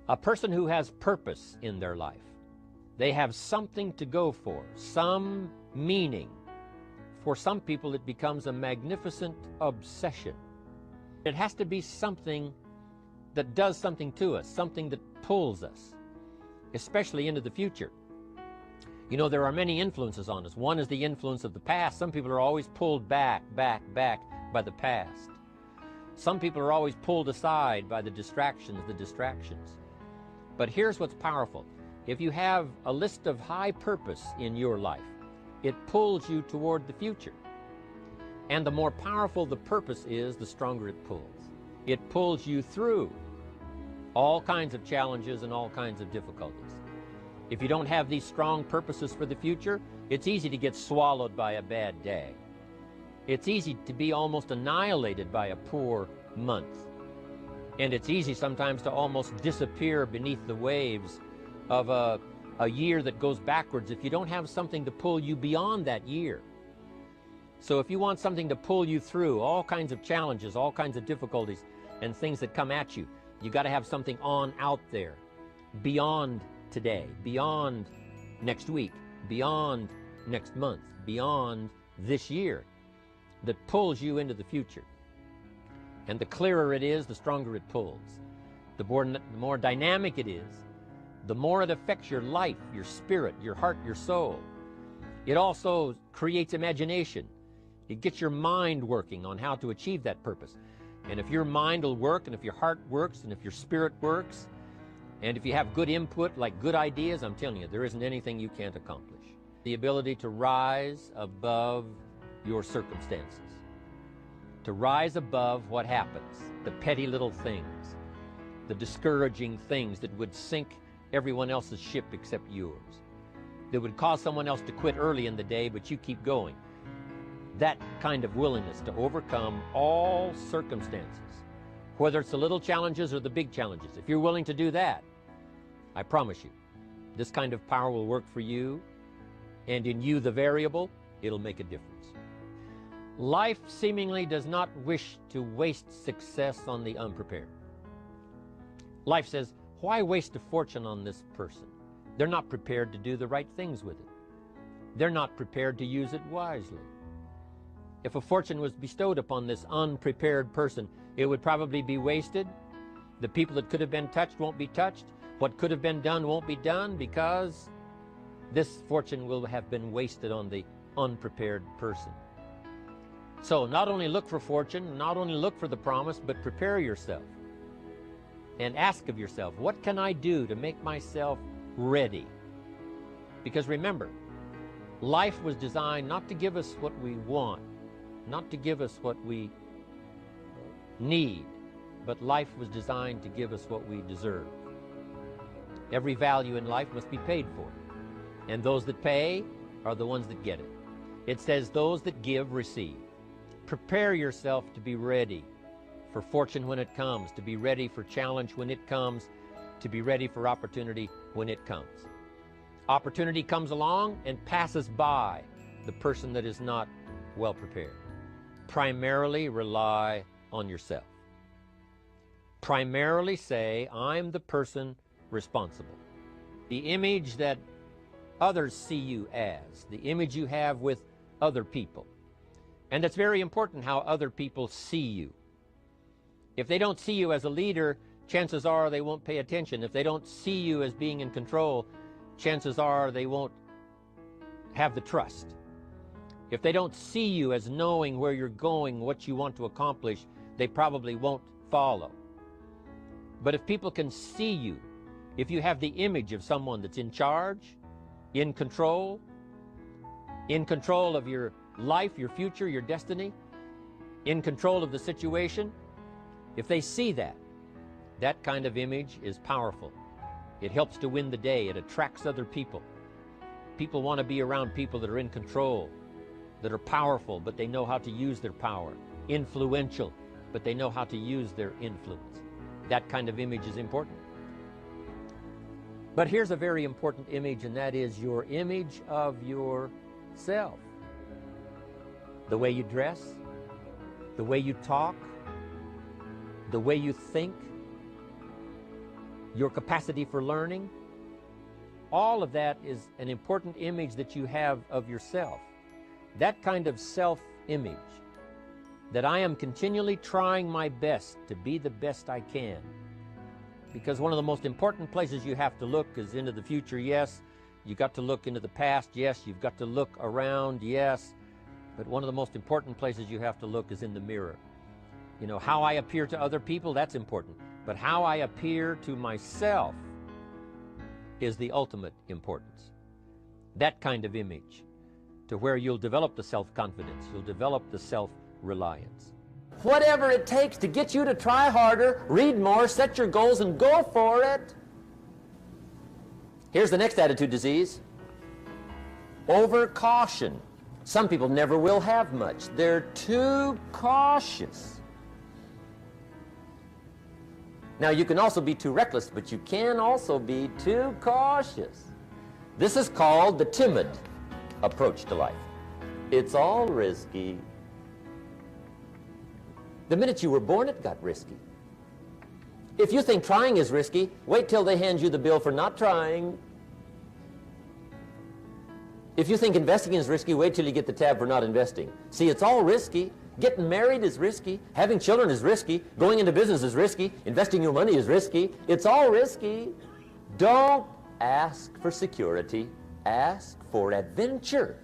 A person who has purpose in their life, they have something to go for, some meaning. For some people, it becomes a magnificent obsession. It has to be something that does something to us, something that pulls us, especially into the future. You know, there are many influences on us. One is the influence of the past. Some people are always pulled back by the past. Some people are always pulled aside by the distractions. But here's what's powerful. If you have a list of high purpose in your life, it pulls you toward the future. And the more powerful the purpose is, the stronger it pulls. It pulls you through all kinds of challenges and all kinds of difficulties. If you don't have these strong purposes for the future, it's easy to get swallowed by a bad day. It's easy to be almost annihilated by a poor month. And it's easy sometimes to almost disappear beneath the waves of a year that goes backwards if you don't have something to pull you beyond that year. So if you want something to pull you through all kinds of challenges, all kinds of difficulties and things that come at you, you got to have something on out there beyond today, beyond next week, beyond next month, beyond this year, that pulls you into the future. And the clearer it is, the stronger it pulls. The more dynamic it is, the more it affects your life, your spirit, your heart, your soul. It also creates imagination. It gets your mind working on how to achieve that purpose. And if your mind will work, and if your heart works, and if your spirit works, and if you have good input, like good ideas, I'm telling you, there isn't anything you can't accomplish. The ability to rise above your circumstances. To rise above what happens, the petty little things, the discouraging things that would sink everyone else's ship except yours, that would cause someone else to quit early in the day, but you keep going. That kind of willingness to overcome all circumstances, whether it's the little challenges or the big challenges. If you're willing to do that, I promise you, this kind of power will work for you, and in you, the variable, it'll make a difference. Life seemingly does not wish to waste success on the unprepared. Life says, why waste a fortune on this person? They're not prepared to do the right things with it. They're not prepared to use it wisely. If a fortune was bestowed upon this unprepared person, it would probably be wasted. The people that could have been touched won't be touched. What could have been done won't be done, because this fortune will have been wasted on the unprepared person. So not only look for fortune, not only look for the promise, but prepare yourself and ask of yourself, what can I do to make myself ready? Because remember, life was designed not to give us what we want, not to give us what we need, but life was designed to give us what we deserve. Every value in life must be paid for, and those that pay are the ones that get it. It says those that give receive. Prepare yourself to be ready for fortune when it comes, to be ready for challenge when it comes, to be ready for opportunity when it comes. Opportunity comes along and passes by the person that is not well prepared. Primarily rely on yourself. Primarily say, I'm the person responsible. The image that others see you as, the image you have with other people. And it's very important how other people see you. If they don't see you as a leader, chances are they won't pay attention. If they don't see you as being in control, chances are they won't have the trust. If they don't see you as knowing where you're going, what you want to accomplish, they probably won't follow. But if people can see you, if you have the image of someone that's in charge, in control of your life, your future, your destiny, in control of the situation, if they see that, that kind of image is powerful. It helps to win the day. It attracts other people. People want to be around people that are in control, that are powerful, but they know how to use their power. Influential, but they know how to use their influence. That kind of image is important. But here's a very important image, and that is your image of yourself. The way you dress, the way you talk, the way you think. your capacity for learning. All of that is an important image that you have of yourself. That kind of self-image, that I am continually trying my best to be the best I can. Because one of the most important places you have to look is into the future, yes. You've got to look into the past, yes. You've got to look around, yes. But one of the most important places you have to look is in the mirror. You know, how I appear to other people, that's important. But how I appear to myself is the ultimate importance. That kind of image, to where you'll develop the self-confidence, you'll develop the self-reliance. Whatever it takes to get you to try harder, read more, set your goals, and go for it. Here's the next attitude disease. Over-caution. Some people never will have much. They're too cautious. Now, you can also be too reckless, but you can also be too cautious. This is called the timid approach to life. It's all risky. The minute you were born, it got risky. If you think trying is risky, wait till they hand you the bill for not trying. If you think investing is risky, wait till you get the tab for not investing. See, it's all risky. Getting married is risky. Having children is risky. Going into business is risky. Investing your money is risky. It's all risky. Don't ask for security. Ask for adventure.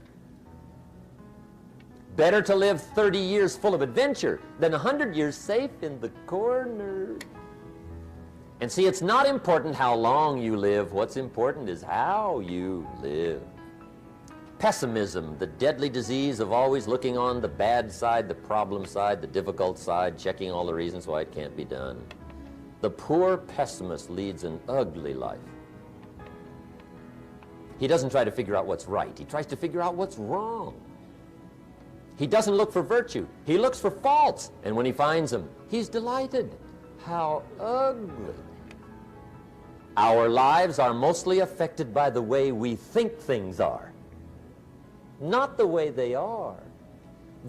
Better to live 30 years full of adventure than 100 years safe in the corner. And see, it's not important how long you live. What's important is how you live. Pessimism, the deadly disease of always looking on the bad side, the problem side, the difficult side, checking all the reasons why it can't be done. The poor pessimist leads an ugly life. He doesn't try to figure out what's right. He tries to figure out what's wrong. He doesn't look for virtue. He looks for faults. And when he finds them, he's delighted. How ugly. Our lives are mostly affected by the way we think things are, not the way they are.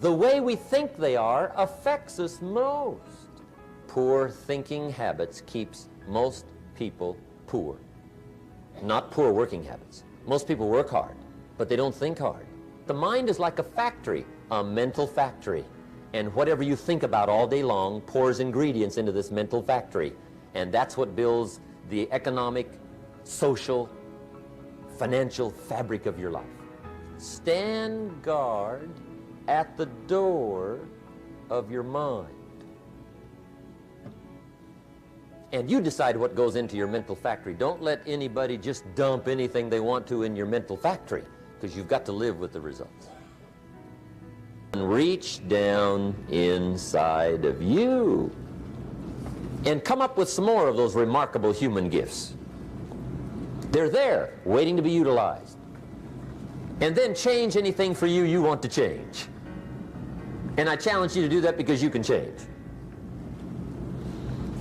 The way we think they are affects us most. Poor thinking habits keeps most people poor. Not poor working habits. Most people work hard, but they don't think hard. The mind is like a factory, a mental factory. And whatever you think about all day long pours ingredients into this mental factory. And that's what builds the economic, social, financial fabric of your life. Stand guard at the door of your mind. And you decide what goes into your mental factory. Don't let anybody just dump anything they want to in your mental factory, because you've got to live with the results. And reach down inside of you and come up with some more of those remarkable human gifts. They're there, waiting to be utilized. And then change anything for you want to change. And I challenge you to do that, because you can change.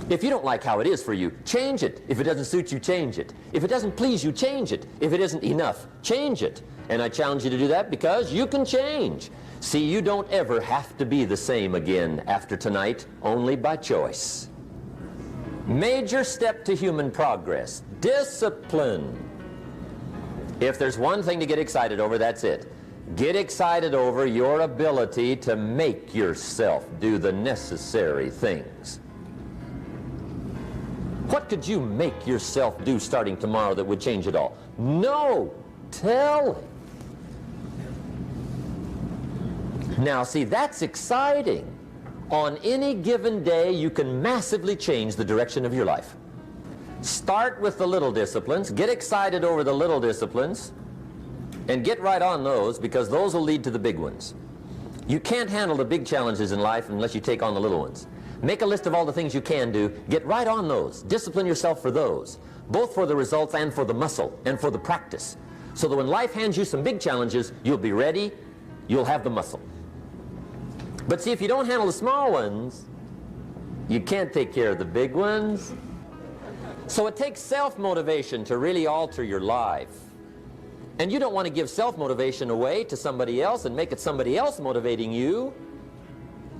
If you don't like how it is for you, change it. If it doesn't suit you, change it. If it doesn't please you, change it. If it isn't enough, change it. And I challenge you to do that, because you can change. See, you don't ever have to be the same again after tonight, only by choice. Major step to human progress, discipline. If there's one thing to get excited over, that's it. Get excited over your ability to make yourself do the necessary things. What could you make yourself do starting tomorrow that would change it all? No, tell him. Now, see, that's exciting. On any given day, you can massively change the direction of your life. Start with the little disciplines, get excited over the little disciplines, and get right on those, because those will lead to the big ones. You can't handle the big challenges in life unless you take on the little ones. Make a list of all the things you can do, get right on those, discipline yourself for those, both for the results and for the muscle and for the practice, so that when life hands you some big challenges, you'll be ready, you'll have the muscle. But see, if you don't handle the small ones, you can't take care of the big ones. So it takes self-motivation to really alter your life. And you don't want to give self-motivation away to somebody else and make it somebody else motivating you.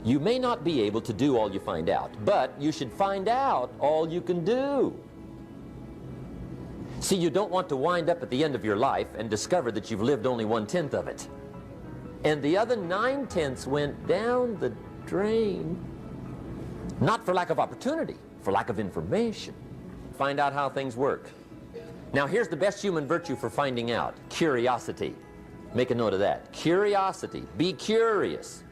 You may not be able to do all you find out, but you should find out all you can do. See, you don't want to wind up at the end of your life and discover that you've lived only 1/10 of it. And the other 9/10 went down the drain. Not for lack of opportunity, for lack of information. Find out how things work. Now here's the best human virtue for finding out. Curiosity. Make a note of that. Curiosity. Be curious.